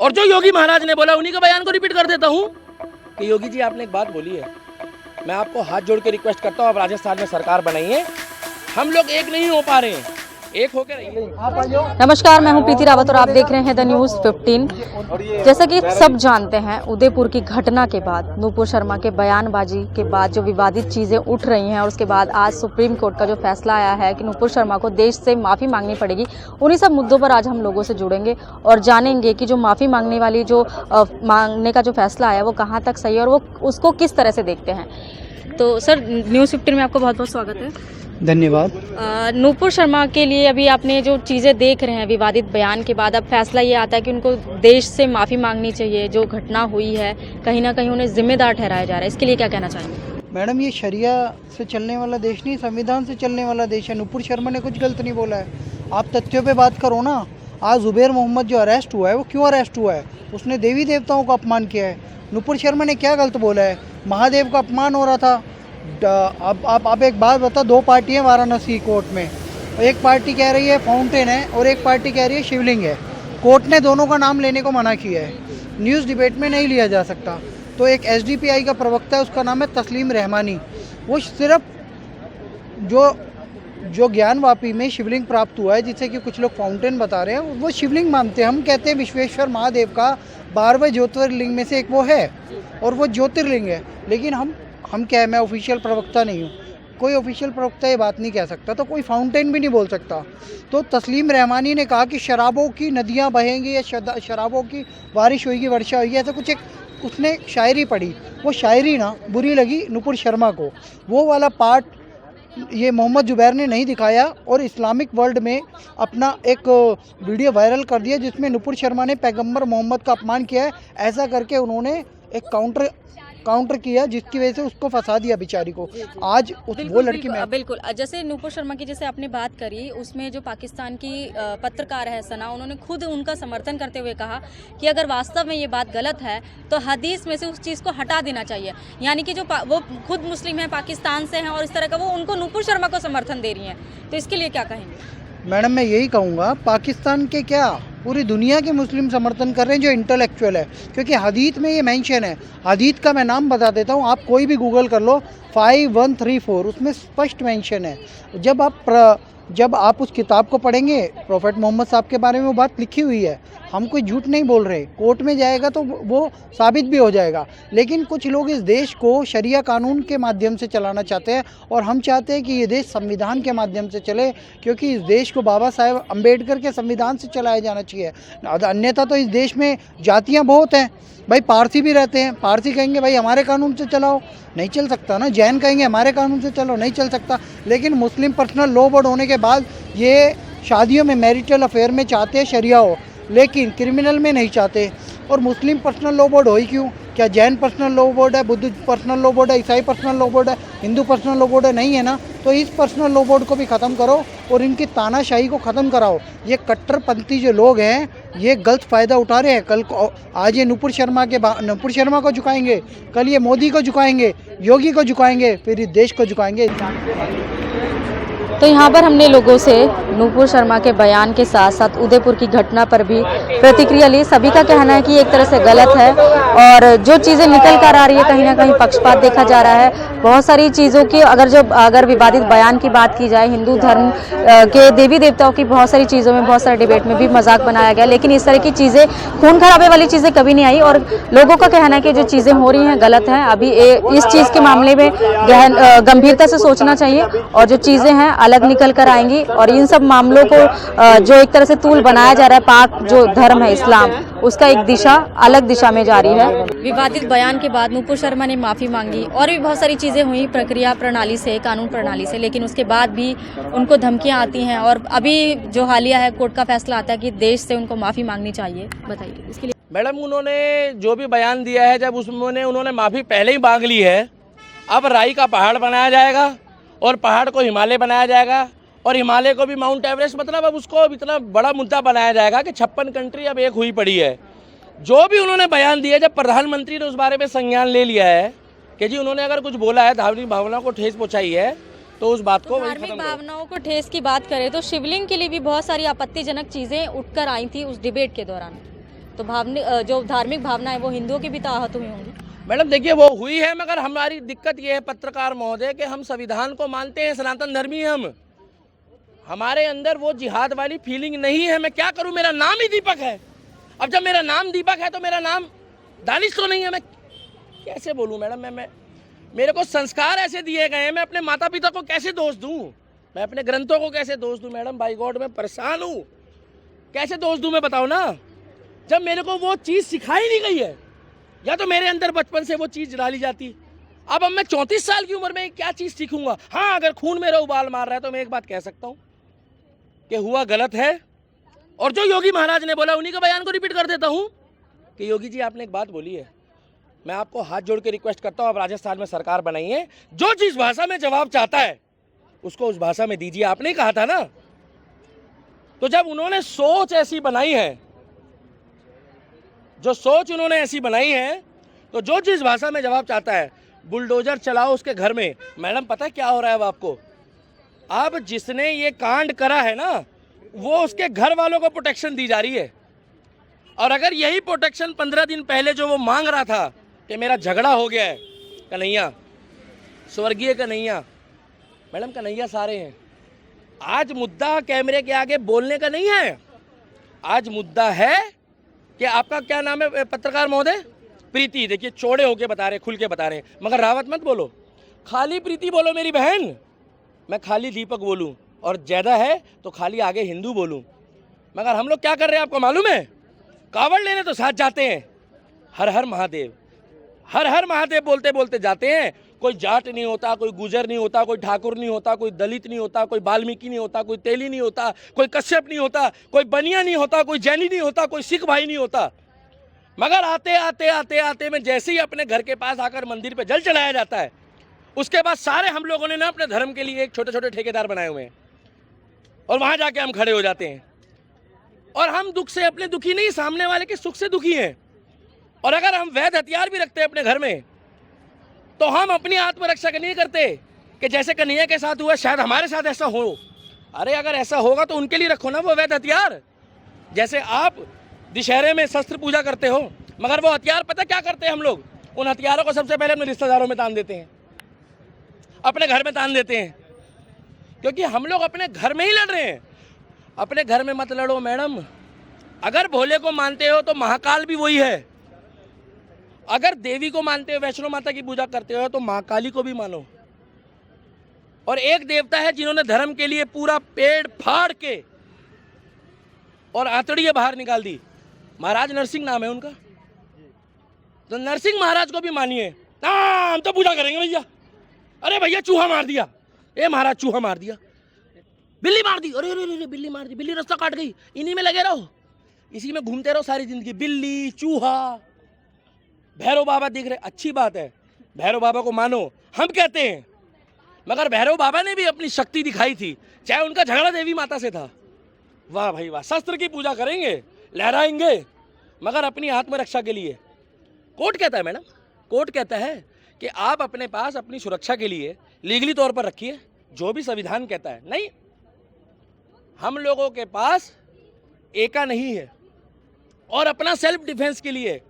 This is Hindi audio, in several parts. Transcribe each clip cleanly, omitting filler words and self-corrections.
और जो योगी महाराज ने बोला उन्हीं का बयान को रिपीट कर देता हूँ कि योगी जी आपने एक बात बोली है, मैं आपको हाथ जोड़ के रिक्वेस्ट करता हूँ, आप राजस्थान में सरकार बनाइए, हम लोग एक नहीं हो पा रहे हैं, एक होकर रहिए। नमस्कार, मैं हूं प्रीति रावत और आप देख रहे हैं द न्यूज़ 15। जैसा कि सब जानते हैं, उदयपुर की घटना के बाद, नूपुर शर्मा के बयानबाजी के बाद जो विवादित चीजें उठ रही हैं और उसके बाद आज सुप्रीम कोर्ट का जो फैसला आया है कि नूपुर शर्मा को देश से माफ़ी मांगनी पड़ेगी, उन्हीं सब मुद्दों पर आज हम लोगों से जुड़ेंगे और जानेंगे कि जो माफ़ी मांगने वाली जो मांगने का जो फैसला आया वो कहाँ तक सही है और वो उसको किस तरह से देखते हैं। तो सर, न्यूज़ 15 में आपका बहुत बहुत स्वागत है। धन्यवाद। नूपुर शर्मा के लिए अभी आपने जो चीज़ें देख रहे हैं विवादित बयान के बाद, अब फैसला ये आता है कि उनको देश से माफ़ी मांगनी चाहिए। जो घटना हुई है कहीं ना कहीं उन्हें जिम्मेदार ठहराया जा रहा है, इसके लिए क्या कहना चाहेंगे? मैडम, ये शरिया से चलने वाला देश नहीं, संविधान से चलने वाला देश है। नूपुर शर्मा ने कुछ गलत नहीं बोला है, आप तथ्यों पे बात करो ना। आज जुबैर मोहम्मद जो अरेस्ट हुआ है वो क्यों अरेस्ट हुआ है? उसने देवी देवताओं का अपमान किया है। नूपुर शर्मा ने क्या गलत बोला है? महादेव का अपमान हो रहा था। अब आप एक बात बता, दो पार्टी हैं वाराणसी कोर्ट में, एक पार्टी कह रही है फाउंटेन है और एक पार्टी कह रही है शिवलिंग है। कोर्ट ने दोनों का नाम लेने को मना किया है, न्यूज़ डिबेट में नहीं लिया जा सकता। तो एक एसडीपीआई का प्रवक्ता है, उसका नाम है तस्लीम रहमानी, वो सिर्फ जो ज्ञानवापी में शिवलिंग प्राप्त हुआ है, जिससे कि कुछ लोग फाउंटेन बता रहे हैं, वो शिवलिंग मानते हैं। हम कहते हैं विश्वेश्वर महादेव का 12वें ज्योतिर्लिंग में से एक वो है और वो ज्योतिर्लिंग है। लेकिन हम क्या है, मैं ऑफिशियल प्रवक्ता नहीं हूँ, कोई ऑफिशियल प्रवक्ता ये बात नहीं कह सकता, तो कोई फाउंटेन भी नहीं बोल सकता। तो तस्लीम रहमानी ने कहा कि शराबों की नदियाँ बहेंगी या शराबों की बारिश होगी, वर्षा होगी, ऐसा कुछ एक उसने शायरी पढ़ी। वो शायरी ना बुरी लगी नूपुर शर्मा को, वो वाला पार्ट ये मोहम्मद जुबैर ने नहीं दिखाया और इस्लामिक वर्ल्ड में अपना एक वीडियो वायरल कर दिया जिसमें नूपुर शर्मा ने पैगंबर मोहम्मद का अपमान किया है। ऐसा करके उन्होंने एक काउंटर किया जिसकी वजह से उसको फंसा दिया बेचारी को। आज वो लड़की में बिल्कुल जैसे नूपुर शर्मा की जैसे आपने बात करी, उसमें जो पाकिस्तान की पत्रकार है सना, उन्होंने खुद उनका समर्थन करते हुए कहा कि अगर वास्तव में ये बात गलत है तो हदीस में से उस चीज़ को हटा देना चाहिए। यानी कि जो वो खुद मुस्लिम है, पाकिस्तान से हैं और इस तरह का वो उनको नूपुर शर्मा को समर्थन दे रही हैं, तो इसके लिए क्या कहेंगे? मैडम, मैं यही कहूँगा, पाकिस्तान के क्या पूरी दुनिया के मुस्लिम समर्थन कर रहे हैं जो इंटेलेक्चुअल है, क्योंकि हदीत में ये मेंशन है। हदीत का मैं नाम बता देता हूँ, आप कोई भी गूगल कर लो, 5134, उसमें स्पष्ट मेंशन है। जब आप उस किताब को पढ़ेंगे, प्रॉफेट मोहम्मद साहब के बारे में वो बात लिखी हुई है। हम कोई झूठ नहीं बोल रहे, कोर्ट में जाएगा तो वो साबित भी हो जाएगा। लेकिन कुछ लोग इस देश को शरिया कानून के माध्यम से चलाना चाहते हैं और हम चाहते हैं कि ये देश संविधान के माध्यम से चले, क्योंकि इस देश को बाबा साहेब अम्बेडकर के संविधान से चलाया जाना चाहिए। अन्यथा तो इस देश में जातियाँ बहुत हैं। भाई पारसी भी रहते हैं, पारसी कहेंगे भाई हमारे कानून से चलाओ, नहीं चल सकता ना। जैन कहेंगे हमारे कानून से चलो, नहीं चल सकता। लेकिन मुस्लिम पर्सनल लॉ बोर्ड होने के बाद ये शादियों में मैरिटल अफेयर में चाहते हैं शरिया हो, लेकिन क्रिमिनल में नहीं चाहते। और मुस्लिम पर्सनल लॉ बोर्ड हो ही क्यों? क्या जैन पर्सनल लॉ बोर्ड है, बुद्ध पर्सनल लॉ बोर्ड है, ईसाई पर्सनल लॉ बोर्ड है, हिंदू पर्सनल लॉ बोर्ड है? नहीं है ना। तो इस पर्सनल लॉ बोर्ड को भी ख़त्म करो और इनकी तानाशाही को ख़त्म कराओ। ये कट्टरपंथी जो लोग हैं ये गलत फ़ायदा उठा रहे हैं। कल को आज ये नूपुर शर्मा को झुकाएंगे, कल ये मोदी को झुकाएंगे, योगी को झुकाएंगे, फिर इस देश को झुकाएंगे। तो यहाँ पर हमने लोगों से नूपुर शर्मा के बयान के साथ साथ उदयपुर की घटना पर भी प्रतिक्रिया ली। सभी का कहना है कि एक तरह से गलत है और जो चीज़ें निकल कर आ रही है कहीं ना कहीं पक्षपात देखा जा रहा है। बहुत सारी चीज़ों की अगर विवादित बयान की बात की जाए, हिंदू धर्म के देवी देवताओं की बहुत सारी चीज़ों में, बहुत सारे डिबेट में भी मजाक बनाया गया, लेकिन इस तरह की चीज़ें, खून खराबे वाली चीज़ें कभी नहीं आई और लोगों का कहना है कि जो चीज़ें हो रही हैं गलत हैं। अभी इस चीज़ के मामले में गंभीरता से सोचना चाहिए और जो चीज़ें हैं अलग निकल कर आएंगी और इन सब मामलों को जो एक तरह से तूल बनाया जा रहा है, पाक जो धर्म है इस्लाम, उसका एक दिशा अलग दिशा में जारी है। विवादित बयान के बाद नूपुर शर्मा ने माफ़ी मांगी और भी बहुत सारी चीज़ें हुई प्रक्रिया प्रणाली से, कानून प्रणाली से, लेकिन उसके बाद भी उनको धमकियां आती हैं और अभी जो हालिया है कोर्ट का फैसला आता है कि देश से उनको माफ़ी मांगनी चाहिए। बताइए इसके लिए। मैडम, उन्होंने जो भी बयान दिया है, जब उन्होंने माफ़ी पहले ही मांग ली है, अब राई का पहाड़ बनाया जाएगा और पहाड़ को हिमालय बनाया जाएगा और हिमालय को भी माउंट एवरेस्ट, मतलब अब उसको इतना बड़ा मुद्दा बनाया जाएगा कि 56 कंट्री अब एक हुई पड़ी है। जो भी उन्होंने बयान दिया, जब प्रधानमंत्री ने उस बारे में संज्ञान ले लिया है कि जी उन्होंने अगर कुछ बोला है, धार्मिक भावनाओं को ठेस पहुंचाई है, तो उस बात को धार्मिक भावनाओं को ठेस की बात करें तो शिवलिंग के लिए भी बहुत सारी आपत्तिजनक चीज़ें उठकर आई थी उस डिबेट के दौरान। तो जो धार्मिक भावना है वो हिंदुओं की भी तो आहत हुई होंगी। मैडम देखिए वो हुई है, मगर हमारी दिक्कत ये है पत्रकार महोदय कि हम संविधान को मानते हैं, सनातन धर्मी हैं हमारे अंदर वो जिहाद वाली फीलिंग नहीं है। मैं क्या करूं, मेरा नाम ही दीपक है। अब जब मेरा नाम दीपक है तो मेरा नाम दानिश तो नहीं है। मैं कैसे बोलूं मैडम, मैं मेरे को संस्कार ऐसे दिए गए हैं, मैं अपने माता पिता को कैसे दोष दूं, मैं अपने ग्रंथों को कैसे दोष दूं मैडम। बाई गॉड मैं परेशान हूं, कैसे दोष दूं मैं बताओ ना, जब मेरे को वो चीज़ सिखाई नहीं गई है, या तो मेरे अंदर बचपन से वो चीज़ डाली जाती। अब मैं 34 साल की उम्र में क्या चीज़ सीखूंगा। हाँ, अगर खून मेरा उबाल मार रहा है तो मैं एक बात कह सकता हूँ कि हुआ गलत है, और जो योगी महाराज ने बोला उन्हीं का बयान को रिपीट कर देता हूँ कि योगी जी आपने एक बात बोली है, मैं आपको हाथ जोड़ के रिक्वेस्ट करता हूँ, आप राजस्थान में सरकार बनाइए, जो जिस भाषा में जवाब चाहता है उसको उस भाषा में दीजिए। आपने कहा था ना, तो जब उन्होंने सोच ऐसी बनाई है, जो सोच उन्होंने ऐसी बनाई है, तो जो जिस भाषा में जवाब चाहता है बुलडोजर चलाओ उसके घर में। मैडम पता क्या हो रहा है अब आपको, अब जिसने ये कांड करा है ना वो उसके घर वालों को प्रोटेक्शन दी जा रही है। और अगर यही प्रोटेक्शन 15 दिन पहले जो वो मांग रहा था कि मेरा झगड़ा हो गया है, कन्हैया स्वर्गीय कन्हैया, मैडम कन्हैया सारे हैं। आज मुद्दा कैमरे के आगे बोलने का नहीं है, आज मुद्दा है कि आपका क्या नाम है पत्रकार महोदय, प्रीति। देखिए चौड़े होके बता रहे, खुल के बता रहे, मगर रावत मत बोलो, खाली प्रीति बोलो मेरी बहन, मैं खाली दीपक बोलूं, और ज़्यादा है तो खाली आगे हिंदू बोलूं। मगर हम लोग क्या कर रहे हैं आपको मालूम है, कावड़ लेने तो साथ जाते हैं, हर हर महादेव, हर हर महादेव बोलते बोलते जाते हैं। कोई जाट नहीं होता, कोई गुजर नहीं होता, कोई ठाकुर नहीं होता, कोई दलित नहीं होता, कोई वाल्मीकि नहीं होता, कोई तेली नहीं होता, कोई कश्यप नहीं होता, कोई बनिया नहीं होता, कोई जैनी नहीं होता, कोई सिख भाई नहीं होता। मगर आते आते आते आते में जैसे ही अपने घर के पास आकर मंदिर पे जल चढ़ाया जाता है, उसके बाद सारे हम लोगों ने ना अपने धर्म के लिए एक छोटे छोटे ठेकेदार बनाए हुए हैं, और वहां जाके हम खड़े हो जाते हैं। और हम दुख से अपने दुखी नहीं, सामने वाले के सुख से दुखी हैं। और अगर हम वैध हथियार भी रखते हैं अपने घर में, तो हम अपनी आत्मरक्षा के नहीं करते कि जैसे कन्हैया के साथ हुआ शायद हमारे साथ ऐसा हो। अरे अगर ऐसा होगा तो उनके लिए रखो ना वो वैध हथियार। जैसे आप दशहरे में शस्त्र पूजा करते हो, मगर वो हथियार पता क्या करते हैं हम लोग, उन हथियारों को सबसे पहले अपने रिश्तेदारों में तान देते हैं, अपने घर में तान देते हैं, क्योंकि हम लोग अपने घर में ही लड़ रहे हैं। अपने घर में मत लड़ो मैडम। अगर भोले को मानते हो तो महाकाल भी वही है, अगर देवी को मानते हो, वैष्णो माता की पूजा करते हो, तो महाकाली को भी मानो। और एक देवता है जिन्होंने धर्म के लिए पूरा पेड़ फाड़ के और आंतड़ियां बाहर निकाल दी, महाराज नरसिंह नाम है उनका, तो नरसिंह महाराज को भी मानिए। हम तो पूजा करेंगे भैया। अरे भैया चूहा मार दिया, ए महाराज चूहा मार दिया, बिल्ली मार दी, अरे अरे बिल्ली मार दी, बिल्ली रास्ता काट गई, इन्हीं में लगे रहो, इसी में घूमते रहो सारी जिंदगी, बिल्ली चूहा। भैरव बाबा दिख रहे, अच्छी बात है, भैरव बाबा को मानो, हम कहते हैं, मगर भैरव बाबा ने भी अपनी शक्ति दिखाई थी, चाहे उनका झगड़ा देवी माता से था। वाह भाई वाह, शस्त्र की पूजा करेंगे, लहराएंगे, मगर अपनी आत्मरक्षा के लिए। कोर्ट कहता है मैडम, कोर्ट कहता है कि आप अपने पास अपनी सुरक्षा के लिए लीगली तौर पर रखिए, जो भी संविधान कहता है। नहीं, हम लोगों के पास एका नहीं है, और अपना सेल्फ डिफेंस के लिए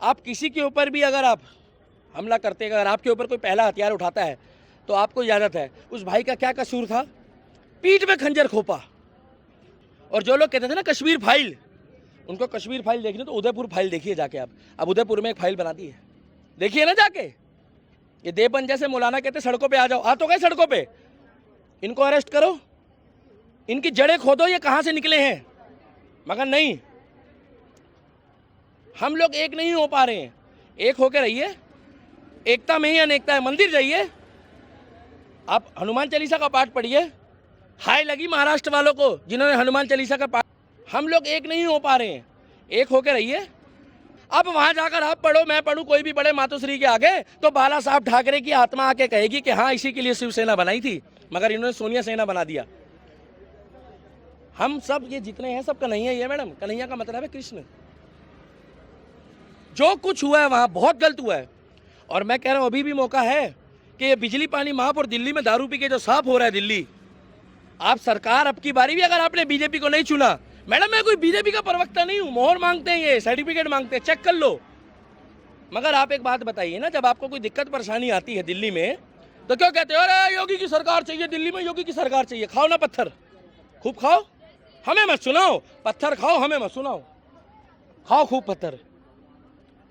आप किसी के ऊपर भी अगर आप हमला करते हैं, अगर आपके ऊपर कोई पहला हथियार उठाता है तो आपको इजाज़त है। उस भाई का क्या कसूर था, पीठ में खंजर खोपा। और जो लोग कहते थे ना कश्मीर फाइल, उनको कश्मीर फाइल देखनी तो उदयपुर फाइल देखिए जाके आप। अब उदयपुर में एक फाइल बना दी है, देखिए ना जाके। ये देवबंद जैसे मौलाना कहते सड़कों पे आ जाओ, आ तो गए सड़कों पे, इनको अरेस्ट करो, इनकी जड़ें खोदो, ये कहाँ से निकले हैं। मगर नहीं, हम लोग एक नहीं हो पा रहे हैं। एक होके रहिए, एकता में ही अनेकता है। मंदिर जाइए, आप हनुमान चालीसा का पाठ पढ़िए, हाय लगी महाराष्ट्र वालों को जिन्होंने हनुमान चालीसा का पाठ। हम लोग एक नहीं हो पा रहे हैं, एक होके रहिए। अब वहां जाकर आप पढ़ो, मैं पढ़ूं, कोई भी पढ़े मातोश्री के आगे, तो बाला साहब ठाकरे की आत्मा आके कहेगी कि हाँ इसी के लिए शिवसेना बनाई थी, मगर इन्होंने सोनिया सेना बना दिया। हम सब ये जितने हैं सब कन्हैया ही है मैडम। कन्हैया का मतलब है कृष्ण। जो कुछ हुआ है वहां बहुत गलत हुआ है, और मैं कह रहा हूं अभी भी मौका है कि ये बिजली पानी महापौर दिल्ली में दारू पी के जो साफ हो रहा है दिल्ली, आप सरकार अब की बारी भी अगर आपने बीजेपी को नहीं चुना, मैडम मैं कोई बीजेपी का प्रवक्ता नहीं हूँ, मोहर मांगते हैं, ये सर्टिफिकेट मांगते हैं, चेक कर लो। मगर आप एक बात बताइए ना, जब आपको कोई दिक्कत परेशानी आती है दिल्ली में तो क्यों कहते हो अरे योगी की सरकार चाहिए, दिल्ली में योगी की सरकार चाहिए? खाओ ना पत्थर, खूब खाओ, हमें मत सुनाओ। पत्थर खाओ, हमें मत सुनाओ, खाओ खूब पत्थर।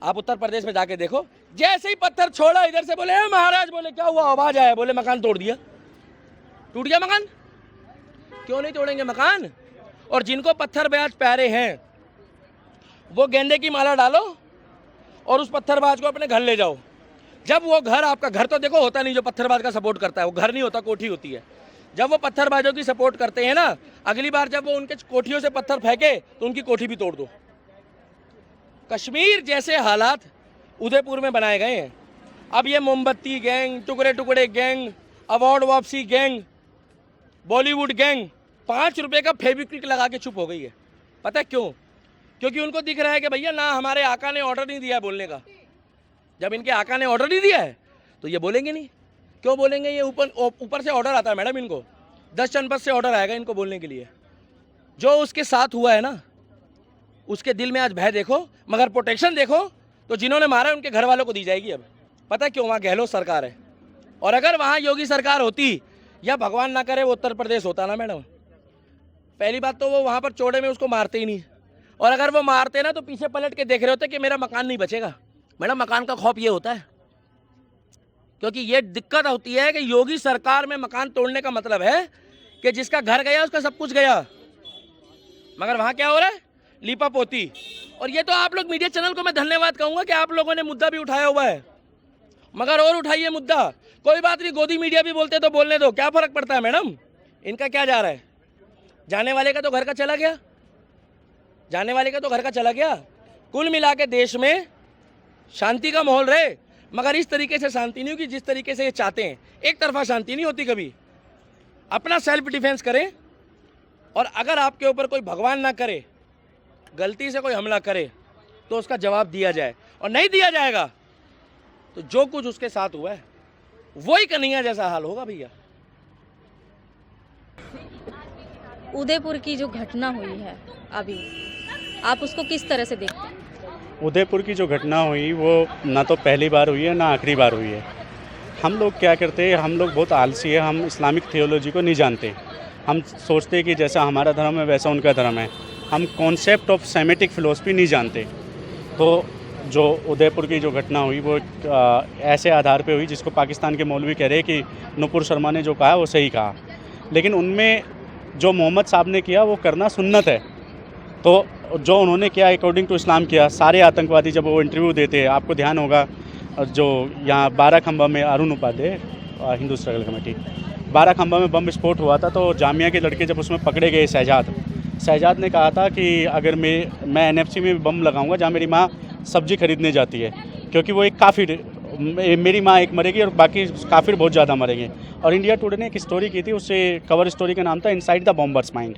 आप उत्तर प्रदेश में जाके देखो, जैसे ही पत्थर छोड़ा इधर से बोले महाराज, बोले क्या हुआ, आवाज आया, बोले मकान तोड़ दिया, टूट गया मकान। क्यों नहीं तोड़ेंगे मकान? और जिनको पत्थर ब्याज प्यारे हैं वो गेंदे की माला डालो और उस पत्थरबाज को अपने घर ले जाओ। जब वो घर, आपका घर तो देखो होता नहीं जो पत्थरबाज का सपोर्ट करता है, वो घर नहीं होता, कोठी होती है। जब वो पत्थरबाजों की सपोर्ट करते हैं ना, अगली बार जब वो उनके कोठियों से पत्थर फेंके तो उनकी कोठी भी तोड़ दो। कश्मीर जैसे हालात उदयपुर में बनाए गए हैं। अब ये मोमबत्ती गैंग, टुकड़े टुकड़े गैंग, अवार्ड वापसी गैंग, बॉलीवुड गैंग 5 रुपए का फेविक्विक लगा के चुप हो गई है। पता है क्यों? क्योंकि उनको दिख रहा है कि भैया ना हमारे आका ने ऑर्डर नहीं दिया है बोलने का। जब इनके आका ने ऑर्डर नहीं दिया है तो ये बोलेंगे नहीं। क्यों बोलेंगे? ये ऊपर से ऑर्डर आता है मैडम, इनको 10 जनपद से ऑर्डर आएगा इनको बोलने के लिए। जो उसके साथ हुआ है ना, उसके दिल में आज भय देखो, मगर प्रोटेक्शन देखो तो जिन्होंने मारा उनके घर वालों को दी जाएगी। अब पता है क्यों? वहाँ गहलोत सरकार है। और अगर वहाँ योगी सरकार होती या भगवान ना करे वो उत्तर प्रदेश होता ना मैडम, पहली बात तो वो वहाँ पर चौड़े में उसको मारते ही नहीं, और अगर वो मारते ना तो पीछे पलट के देख रहे होते कि मेरा मकान नहीं बचेगा। मैडम मकान का खौफ ये होता है, क्योंकि ये दिक्कत होती है कि योगी सरकार में मकान तोड़ने का मतलब है कि जिसका घर गया उसका सब कुछ गया। मगर वहाँ क्या हो रहा है? लीपा पोती। और ये तो आप लोग मीडिया चैनल को मैं धन्यवाद कहूँगा कि आप लोगों ने मुद्दा भी उठाया हुआ है, मगर और उठाइए मुद्दा। कोई बात नहीं, गोदी मीडिया भी बोलते तो बोलने दो, क्या फर्क पड़ता है मैडम? इनका क्या जा रहा है? जाने वाले का तो घर का चला गया, जाने वाले का तो घर का चला गया। कुल मिला के देश में शांति का माहौल रहे, मगर इस तरीके से शांति नहीं होगी जिस तरीके से ये चाहते हैं। एक तरफा शांति नहीं होती कभी। अपना सेल्फ डिफेंस करें, और अगर आपके ऊपर कोई भगवान ना करे गलती से कोई हमला करे तो उसका जवाब दिया जाए, और नहीं दिया जाएगा तो जो कुछ उसके साथ हुआ है वही कन्हैया जैसा हाल होगा भैया। उदयपुर की जो घटना हुई है अभी, आप उसको किस तरह से देखते हैं? उदयपुर की जो घटना हुई वो ना तो पहली बार हुई है ना आखिरी बार हुई है। हम लोग क्या करते हैं, हम लोग बहुत आलसी है, हम इस्लामिक थियोलॉजी को नहीं जानते। हम सोचते हैं कि जैसा हमारा धर्म है वैसा उनका धर्म है। हम कॉन्सेप्ट ऑफ सेमेटिक फिलोसफी नहीं जानते। तो जो उदयपुर की जो घटना हुई वो ऐसे आधार पे हुई जिसको पाकिस्तान के मौलवी कह रहे हैं कि नुपुर शर्मा ने जो कहा वो सही कहा, लेकिन उनमें जो मोहम्मद साहब ने किया वो करना सुन्नत है। तो जो उन्होंने किया अकॉर्डिंग टू इस्लाम किया। सारे आतंकवादी जब वो इंटरव्यू देते हैं, आपको ध्यान होगा जो यहाँ 12 खंबा में अरुण उपाध्याय, हिंदू स्ट्रगल कमेटी, 12 खंबा में बम विस्फोट हुआ था, तो जामिया के लड़के जब उसमें पकड़े गए, शहजाद ने कहा था कि अगर मैं NFC में बम लगाऊंगा जहाँ मेरी माँ सब्जी खरीदने जाती है, क्योंकि वो एक काफिर, मेरी माँ एक मरेगी और बाकी काफिर बहुत ज़्यादा मरेंगे। और इंडिया टुडे ने एक स्टोरी की थी, उससे कवर स्टोरी का नाम था इनसाइड द बॉम्बर्स माइंड।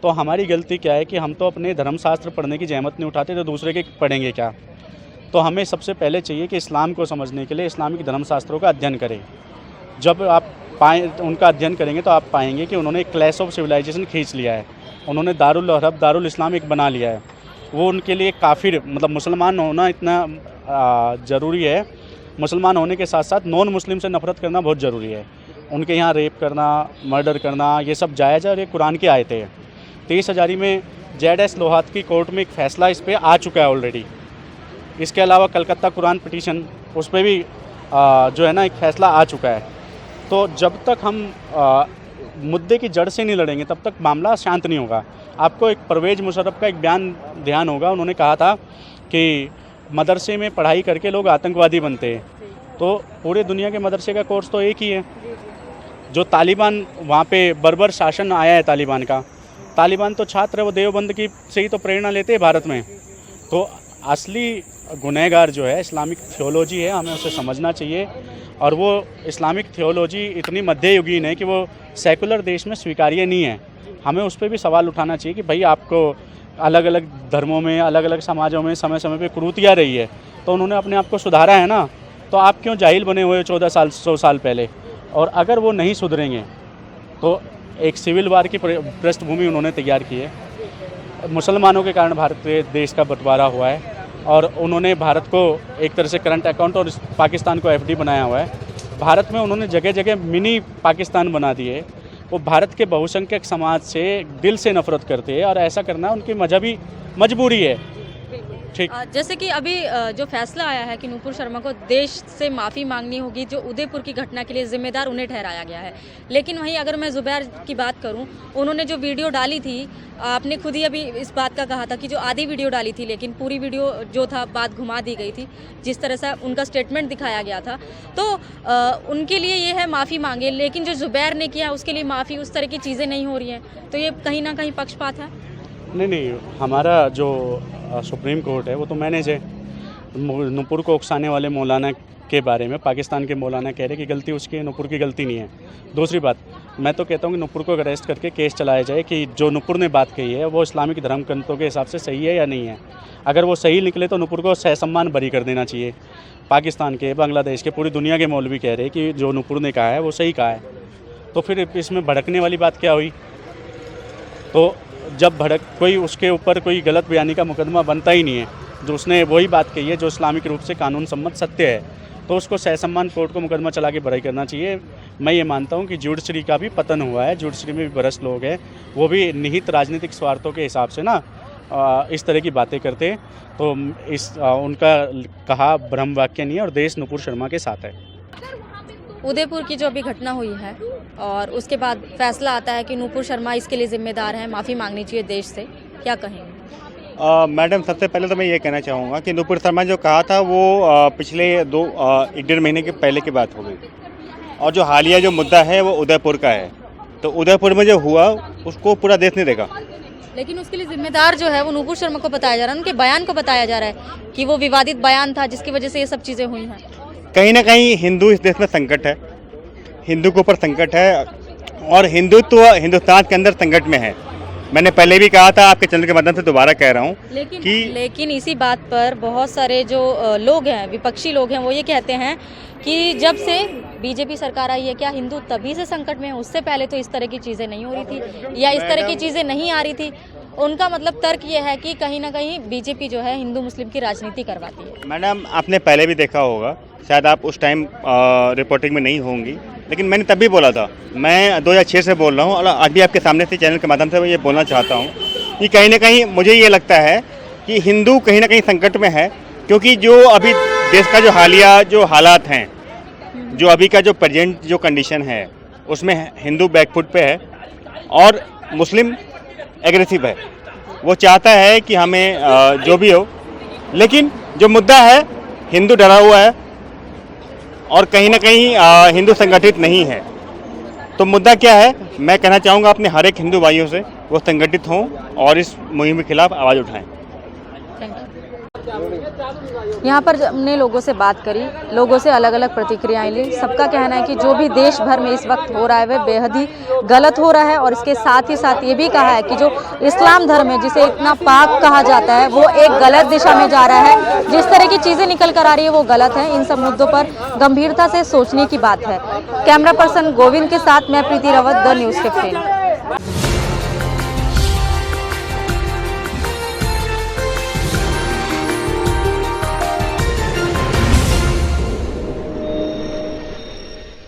तो हमारी गलती क्या है कि हम तो अपने धर्मशास्त्र पढ़ने की जहमत नहीं उठाते, तो दूसरे के पढ़ेंगे क्या। तो हमें सबसे पहले चाहिए कि इस्लाम को समझने के लिए इस्लामिक धर्मशास्त्रों का अध्ययन करें। जब आप उनका अध्ययन करेंगे तो आप पाएंगे कि उन्होंने क्लैश ऑफ सिविलाइजेशन खींच लिया है, उन्होंने दारुल अरब दारुल इस्लाम एक बना लिया है। वो उनके लिए काफिर, मतलब मुसलमान होना इतना ज़रूरी है। मुसलमान होने के साथ साथ नॉन मुस्लिम से नफरत करना बहुत ज़रूरी है। उनके यहाँ रेप करना, मर्डर करना, ये सब जायज़ है और ये कुरान की आयतें हैं। 23 हज़ारी में JS लोहात की कोर्ट में एक फ़ैसला इस पर आ चुका है ऑलरेडी। इसके अलावा कलकत्ता कुरान पिटीशन, उस पर भी जो है ना एक फ़ैसला आ चुका है। तो जब तक हम मुद्दे की जड़ से नहीं लड़ेंगे तब तक मामला शांत नहीं होगा। आपको एक परवेज़ मुशर्रफ का एक बयान ध्यान होगा, उन्होंने कहा था कि मदरसे में पढ़ाई करके लोग आतंकवादी बनते हैं। तो पूरे दुनिया के मदरसे का कोर्स तो एक ही है। जो तालिबान, वहाँ पे बर्बर शासन आया है तालिबान का, तालिबान तो छात्र है, वो देवबंद की से ही तो प्रेरणा लेते हैं भारत में। तो असली गुनहगार जो है इस्लामिक थियोलॉजी है, हमें उसे समझना चाहिए। और वो इस्लामिक थियोलॉजी इतनी मध्ययुगीन है कि वो सेकुलर देश में स्वीकार्य नहीं है। हमें उस पर भी सवाल उठाना चाहिए कि भाई आपको अलग अलग धर्मों में, अलग अलग समाजों में समय समय पे कुरीतियाँ रही है, तो उन्होंने अपने आप को सुधारा है ना। तो आप क्यों जाहिल बने हुए 14 साल 100 साल पहले? और अगर वो नहीं सुधरेंगे तो एक सिविल वार की पृष्ठभूमि उन्होंने तैयार की है। मुसलमानों के कारण भारत देश का बंटवारा हुआ है और उन्होंने भारत को एक तरह से करंट अकाउंट और पाकिस्तान को एफडी बनाया हुआ है। भारत में उन्होंने जगह जगह मिनी पाकिस्तान बना दिए। वो भारत के बहुसंख्यक समाज से दिल से नफरत करते हैं और ऐसा करना उनकी मजहबी मजबूरी है। ठीक, जैसे कि अभी जो फैसला आया है कि नूपुर शर्मा को देश से माफ़ी मांगनी होगी, जो उदयपुर की घटना के लिए जिम्मेदार उन्हें ठहराया गया है। लेकिन वहीं अगर मैं ज़ुबैर की बात करूं, उन्होंने जो वीडियो डाली थी, आपने खुद ही अभी इस बात का कहा था कि जो आधी वीडियो डाली थी, लेकिन पूरी वीडियो जो था बात घुमा दी गई थी, जिस तरह से उनका स्टेटमेंट दिखाया गया था। तो उनके लिए ये है माफ़ी मांगे, लेकिन जो ज़ुबैर ने किया उसके लिए माफ़ी, उस तरह की चीज़ें नहीं हो रही हैं। तो ये कहीं ना कहीं पक्षपात है। नहीं, हमारा जो सुप्रीम कोर्ट है वो तो मैनेज है। नूपुर को उकसाने वाले मौलाना के बारे में पाकिस्तान के मौलाना कह रहे कि गलती उसकी है, नूपुर की गलती नहीं है। दूसरी बात, मैं तो कहता हूँ कि नूपुर को अरेस्ट करके केस चलाया जाए कि जो नूपुर ने बात कही है वो इस्लामिक धर्म ग्रंथों के हिसाब से सही है या नहीं है। अगर वो सही निकले तो नूपुर को सहसम्मान बरी कर देना चाहिए। पाकिस्तान के, बांग्लादेश के, पूरी दुनिया के मौलवी कह रहे हैं कि जो नूपुर ने कहा है वो सही कहा है, तो फिर इसमें भड़कने वाली बात क्या हुई? तो जब कोई उसके ऊपर कोई गलत बयानी का मुकदमा बनता ही नहीं है, जो उसने वही बात कही है जो इस्लामिक रूप से कानून सम्मत सत्य है, तो उसको सहसम्मान कोर्ट को मुकदमा चला के बरी करना चाहिए। मैं ये मानता हूँ कि जुडिशरी का भी पतन हुआ है, जुडिशरी में भी भ्रष्ट लोग हैं, वो भी निहित राजनीतिक स्वार्थों के हिसाब से ना इस तरह की बातें करते हैं। तो उनका कहा ब्रह्म वाक्य नहीं है और देश नूपुर शर्मा के साथ है। उदयपुर की जो अभी घटना हुई है और उसके बाद फैसला आता है कि नूपुर शर्मा इसके लिए जिम्मेदार हैं, माफ़ी मांगनी चाहिए देश से, क्या कहेंगे? मैडम, सबसे पहले तो मैं ये कहना चाहूँगा कि नूपुर शर्मा जो कहा था वो पिछले 1-1.5 महीने के पहले की बात हो गई, और जो हालिया जो मुद्दा है वो उदयपुर का है। तो उदयपुर में जो हुआ उसको पूरा देश नहीं देखा, लेकिन उसके लिए जिम्मेदार जो है वो नूपुर शर्मा को बताया जा रहा है, उनके बयान को बताया जा रहा है कि वो विवादित बयान था जिसकी वजह से ये सब चीज़ें हुई हैं। कहीं ना कहीं हिंदू इस देश में संकट है, हिंदू के ऊपर संकट है और हिंदुत्व हिंदुस्तान के अंदर संकट में है। मैंने पहले भी कहा था, आपके चैनल के माध्यम से दोबारा कह रहा हूँ लेकिन इसी बात पर बहुत सारे जो लोग हैं, विपक्षी लोग हैं, वो ये कहते हैं कि जब से बीजेपी सरकार आई है, क्या हिंदू तभी से संकट में है? उससे पहले तो इस तरह की चीज़ें नहीं हो रही थी या इस तरह की चीज़ें नहीं आ रही थी। उनका मतलब तर्क ये है कि कहीं ना कहीं बीजेपी जो है हिंदू मुस्लिम की राजनीति करवाती है। मैडम, आपने पहले भी देखा होगा, शायद आप उस टाइम रिपोर्टिंग में नहीं होंगी, लेकिन मैंने तब भी बोला था, मैं 2006 से बोल रहा हूँ और आज भी आपके सामने से चैनल के माध्यम से मैं ये बोलना चाहता हूँ कि कहीं ना कहीं मुझे ये लगता है कि हिंदू कहीं ना कहीं संकट में है, क्योंकि जो अभी देश का जो हालिया जो हालात हैं, जो अभी का जो प्रेजेंट जो कंडीशन है, उसमें हिंदू बैकफुट पे है और मुस्लिम एग्रेसिव है। वो चाहता है कि हमें जो भी हो, लेकिन जो मुद्दा है हिंदू डरा हुआ है और कहीं ना कहीं हिंदू संगठित नहीं है। तो मुद्दा क्या है? मैं कहना चाहूँगा अपने हर एक हिंदू भाइयों से वो संगठित हों और इस मुहिम के खिलाफ आवाज़ उठाएं। यहाँ पर हमने लोगों से बात करी, लोगों से अलग अलग प्रतिक्रियाएं ली। सबका कहना है कि जो भी देश भर में इस वक्त हो रहा है वह बेहद ही गलत हो रहा है और इसके साथ ही साथ ये भी कहा है कि जो इस्लाम धर्म है, जिसे इतना पाक कहा जाता है, वो एक गलत दिशा में जा रहा है। जिस तरह की चीज़ें निकल कर आ रही है वो गलत है। इन सब मुद्दों पर गंभीरता से सोचने की बात है। कैमरा पर्सन गोविंद के साथ मैं प्रीति रावत, द न्यूज़ 15।